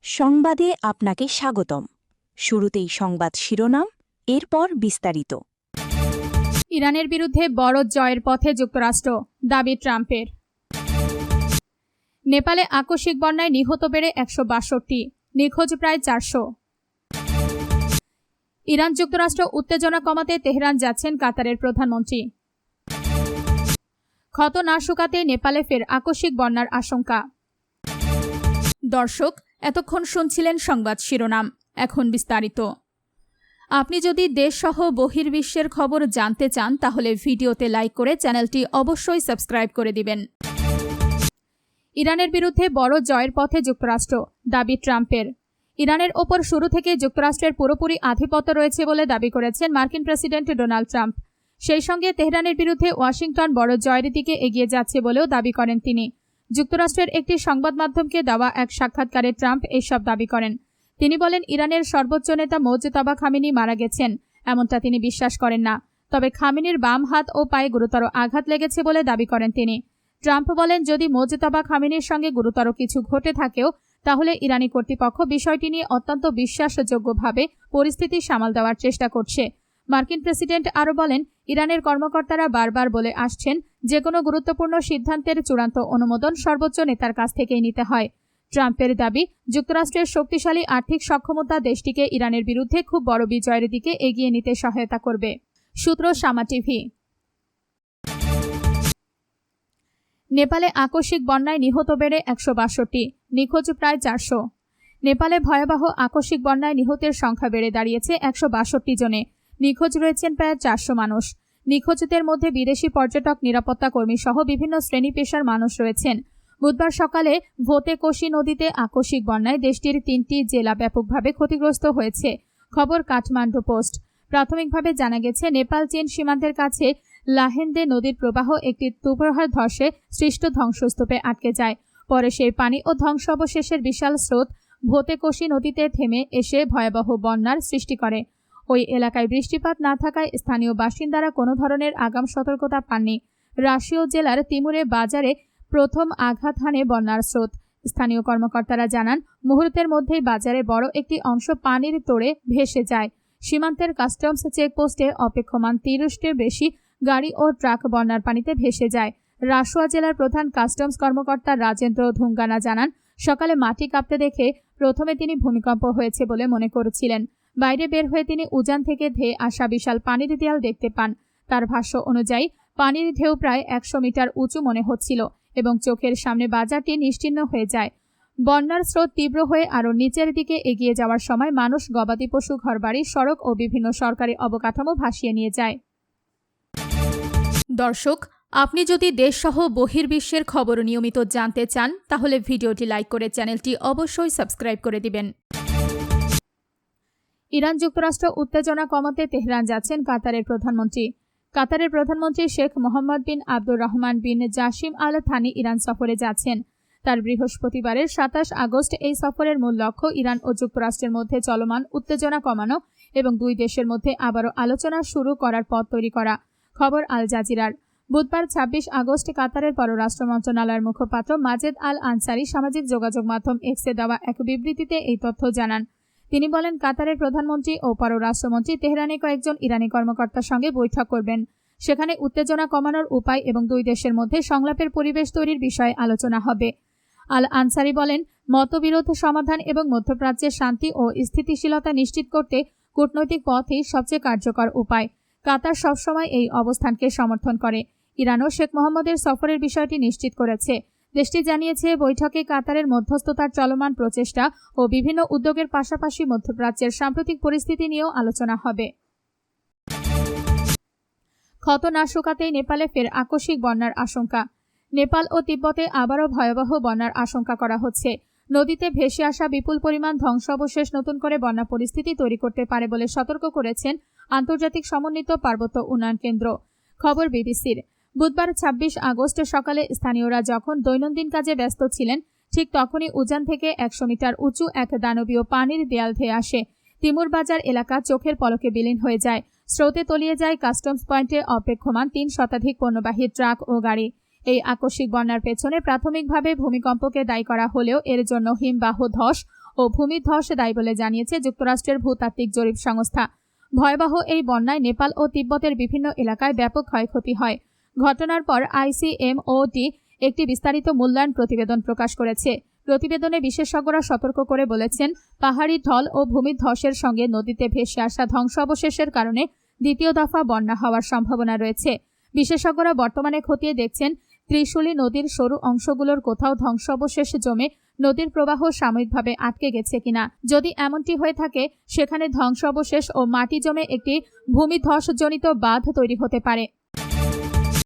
সংবাদে আপনাকে স্বাগতম। শুরুতেই সংবাদ শিরোনাম, এরপর বিস্তারিত। ইরানের বিরুদ্ধে বড় জয়ের পথে যুক্তরাষ্ট্র, দাবি ট্রাম্পের। নেপালে আকস্মিক বন্যায় নিহত বেড়ে 162, নিখোঁজ প্রায় 400। ইরান যুক্তরাষ্ট্র উত্তেজনা কমাতে তেহরান যাচ্ছেন কাতারের প্রধানমন্ত্রী। ক্ষত না শুকাতে নেপালে ফের আকস্মিক বন্যার আশঙ্কা। দর্শক, এতক্ষণ শুনছিলেন সংবাদ শিরোনাম, এখন বিস্তারিত। আপনি যদি দেশসহ বহির্বিশ্বের খবর জানতে চান তাহলে ভিডিওতে লাইক করে চ্যানেলটি অবশ্যই সাবস্ক্রাইব করে দিবেন। ইরানের বিরুদ্ধে বড় জয়ের পথে যুক্তরাষ্ট্র, দাবি ট্রাম্পের। ইরানের ওপর শুরু থেকে যুক্তরাষ্ট্রের পুরোপুরি আধিপত্য রয়েছে বলে দাবি করেছেন মার্কিন প্রেসিডেন্ট ডোনাল্ড ট্রাম্প। সেই সঙ্গে তেহরানের বিরুদ্ধে ওয়াশিংটন বড় জয়ের দিকে এগিয়ে যাচ্ছে বলেও দাবি করেন তিনি। যুক্তরাষ্ট্রের একটি সংবাদ মাধ্যমকে দেওয়া এক সাক্ষাৎকারে ট্রাম্প এসব দাবি করেন। তিনি বলেন, ইরানের সর্বোচ্চ নেতা মোজতবা খামেনি মারা গেছেন এমনটা তিনি বিশ্বাস করেন না, তবে খামেনির বাম হাত ও পায়ে গুরুতর আঘাত লেগেছে বলে দাবি করেন তিনি। ট্রাম্প বলেন, যদি মোজতবা খামেনির সঙ্গে গুরুতর কিছু ঘটে থাকেও তাহলে ইরানি কর্তৃপক্ষ বিষয়টি নিয়ে অত্যন্ত বিশ্বাসযোগ্যভাবে পরিস্থিতি সামাল দেওয়ার চেষ্টা করছে। মার্কিন প্রেসিডেন্ট আরও বলেন, ইরানের কর্মকর্তারা বারবার বলে আসছেন যে কোনো গুরুত্বপূর্ণ সিদ্ধান্তের চূড়ান্ত অনুমোদন সর্বোচ্চ নেতার কাছ থেকেই নিতে হয়। ট্রাম্পের দাবি, যুক্তরাষ্ট্রের শক্তিশালী আর্থিক সক্ষমতা দেশটিকে ইরানের বিরুদ্ধে খুব বড় বিজয়ের দিকে এগিয়ে নিতে সহায়তা করবে। সূত্র সামা টিভি। নেপালে আকস্মিক বন্যায় নিহত বেড়ে 162, নিখোঁজ প্রায় 400। নেপালে ভয়াবহ আকস্মিক বন্যায় নিহতের সংখ্যা বেড়ে দাঁড়িয়েছে 162 জনে। নিখোঁজ রয়েছেন প্রায় 400 মানুষ। নিখোঁজদের মধ্যে বিদেশি পর্যটক, নিরাপত্তা কর্মী সহ বিভিন্ন শ্রেণী পেশার মানুষ রয়েছেন। বুধবার সকালে ভোতেকোশি নদীতে আকস্মিক বন্যায় দেশটির 3টি জেলা ব্যাপকভাবে ক্ষতিগ্রস্ত হয়েছে। খবর কাঠমান্ডু পোস্ট। প্রাথমিকভাবে জানা গেছে, নেপাল চীন সীমান্তের কাছে লাহেন্দে নদীর প্রবাহ একটি তুফার ধসে সৃষ্ট ধ্বংসস্তূপে আটকে যায়। পরে সেই পানি ও ধ্বংসাবশেষের বিশাল স্রোত ভোতেকোশি নদীতে থেমে এসে ভয়াবহ বন্যার সৃষ্টি করে। ওই এলাকায় বৃষ্টিপাত না থাকায় স্থানীয় বাসিন্দারা কোনো ধরনের আগাম সতর্কতা পাননি। রাশিয়া জেলার তিমুরে বাজারে প্রথম আঘাত হানে বন্যার স্রোত। স্থানীয় কর্মকর্তারা জানান, মুহূর্তের মধ্যেই বাজারে বড় একটি অংশ পানির তোড়ে ভেসে যায়। সীমান্তের কাস্টমস চেকপোস্টে অপেক্ষমান 30টির বেশি গাড়ি ও ট্রাক বন্যার পানিতে ভেসে যায়। রাশিয়া জেলার প্রধান কাস্টমস কর্মকর্তা রাজেন্দ্র ধুঙ্গানা জানান, সকালে মাটি কাঁপতে দেখে প্রথমে তিনি ভূমিকম্প হয়েছে বলে মনে করেছিলেন। বাইরে বের হয়ে তিনি উজান থেকে ধেয়ে আসা বিশাল পানির দেয়াল দেখতে পান। তার ভাষ্য অনুযায়ী পানির ঢেউ প্রায় 100 মিটার উঁচু মনে হচ্ছিল এবং চোখের সামনে বাজারটি নিশ্চিহ্ন হয়ে যায়। বন্যার স্রোত তীব্র হয়ে আরও নিচের দিকে এগিয়ে যাওয়ার সময় মানুষ, গবাদি পশু, ঘরবাড়ি, সড়ক ও বিভিন্ন সরকারি অবকাঠামো ভাসিয়ে নিয়ে যায়। দর্শক, আপনি যদি দেশসহ বহির্বিশ্বের খবর নিয়মিত জানতে চান তাহলে ভিডিওটি লাইক করে চ্যানেলটি অবশ্যই সাবস্ক্রাইব করে দিবেন। ইরান যুক্তরাষ্ট্র উত্তেজনা কমাতে তেহরান যাচ্ছেন কাতারের প্রধানমন্ত্রী। কাতারের প্রধানমন্ত্রী শেখ মোহাম্মদ বিন আব্দুর রহমান বিন জাসিম আল থানি ইরান সফরে যাচ্ছেন। তার বৃহস্পতিবারের 27 আগস্ট এই সফরের মূল লক্ষ্য ইরান ও যুক্তরাষ্ট্রের মধ্যে চলমান উত্তেজনা কমানো এবং দুই দেশের মধ্যে আবারও আলোচনা শুরু করার পথ তৈরি করা। খবর আল জাজিরার। বুধবার 26 আগস্ট কাতারের পররাষ্ট্র মন্ত্রণালয়ের মুখপাত্র মাজেদ আল আনসারি সামাজিক যোগাযোগ মাধ্যম এক্সে দেওয়া এক বিবৃতিতে এই তথ্য জানান। তিনি বলেন, কাতারের প্রধানমন্ত্রী ও পররাষ্ট্রমন্ত্রী তেহরানে কয়েকজন ইরানি কর্মকর্তার সঙ্গে বৈঠক করবেন। সেখানে উত্তেজনা কমানোর উপায় এবং দুই দেশের মধ্যে সংলাপের পরিবেশ তৈরির বিষয়ে আলোচনা হবে। আল আনসারি বলেন, মতবিরোধ সমাধান এবং মধ্যপ্রাচ্যের শান্তি ও স্থিতিশীলতা নিশ্চিত করতে কূটনৈতিক পথই সবচেয়ে কার্যকর উপায়। কাতার সবসময় এই অবস্থানকে সমর্থন করে। ইরানও শেখ মোহাম্মদের সফরের বিষয়টি নিশ্চিত করেছে। দেশটি জানিয়েছে, বৈঠকে কাতারের মধ্যস্থতার চলমান প্রচেষ্টা ও বিভিন্ন উদ্যোগের পাশাপাশি মধ্যপ্রাচ্যের সাম্প্রতিক পরিস্থিতি নিয়েও আলোচনা হবে। ক্ষত না শুকাতেই নেপালে ফের আকস্মিক বন্যার আশঙ্কা। নেপাল ও তিব্বতে আবারও ভয়াবহ বন্যার আশঙ্কা করা হচ্ছে। নদীতে ভেসে আসা বিপুল পরিমাণ ধ্বংসাবশেষ নতুন করে বন্যা পরিস্থিতি তৈরি করতে পারে বলে সতর্ক করেছেন আন্তর্জাতিক সমন্বিত পার্বত্য উন্নয়ন কেন্দ্র। খবর বিবিসির। বুধবার 26 আগস্ট সকালে স্থানীয়রা যখন দৈনন্দিন কাজে ব্যস্ত ছিলেন, ঠিক তখনই উজান থেকে 100 মিটার উঁচু এক দানবীয় পানির দেয়াল ধেয়ে আসে। তিমুর বাজার এলাকা চোখের পলকে বিলীন হয়ে যায়। স্রোতে তলিয়ে যায় কাস্টমস পয়েন্টে অপেক্ষমান 3 শতাধিক পণ্যবাহী ট্রাক ও গাড়ি। এই আকস্মিক বন্যার পেছনে প্রাথমিকভাবে ভূমিকম্পকে দায়ী করা হলেও এর জন্য হিমবাহ ধস ও ভূমিধ্বস দায়ী বলে জানিয়েছে যুক্তরাষ্ট্রের ভূতাত্ত্বিক জরিপ সংস্থা। ভয়াবহ এই বন্যায় নেপাল ও তিব্বতের বিভিন্ন এলাকায় ব্যাপক ক্ষয়ক্ষতি হয়। ঘটনার পর ICMOD একটি বিস্তারিত মূল্যায়ন প্রতিবেদন প্রকাশ করেছে। প্রতিবেদনে বিশেষজ্ঞরা সতর্ক করে বলেছেন, পাহাড়ি ঢল ও ভূমিধ্বসের সঙ্গে নদীতে ভেসে আসা ধ্বংসাবশেষের কারণে দ্বিতীয় দফা বন্যা হওয়ার সম্ভাবনা রয়েছে। বিশেষজ্ঞরা বর্তমানে খতিয়ে দেখছেন ত্রিশূলী নদীর সরু অংশগুলোর কোথাও ধ্বংসাবশেষ জমে নদীর প্রবাহ সাময়িকভাবে আটকে গেছে কিনা। যদি এমনটি হয়ে থাকে, সেখানে ধ্বংসাবশেষ ও মাটি জমে একটি ভূমিধ্বসজনিত বাঁধ তৈরি হতে পারে।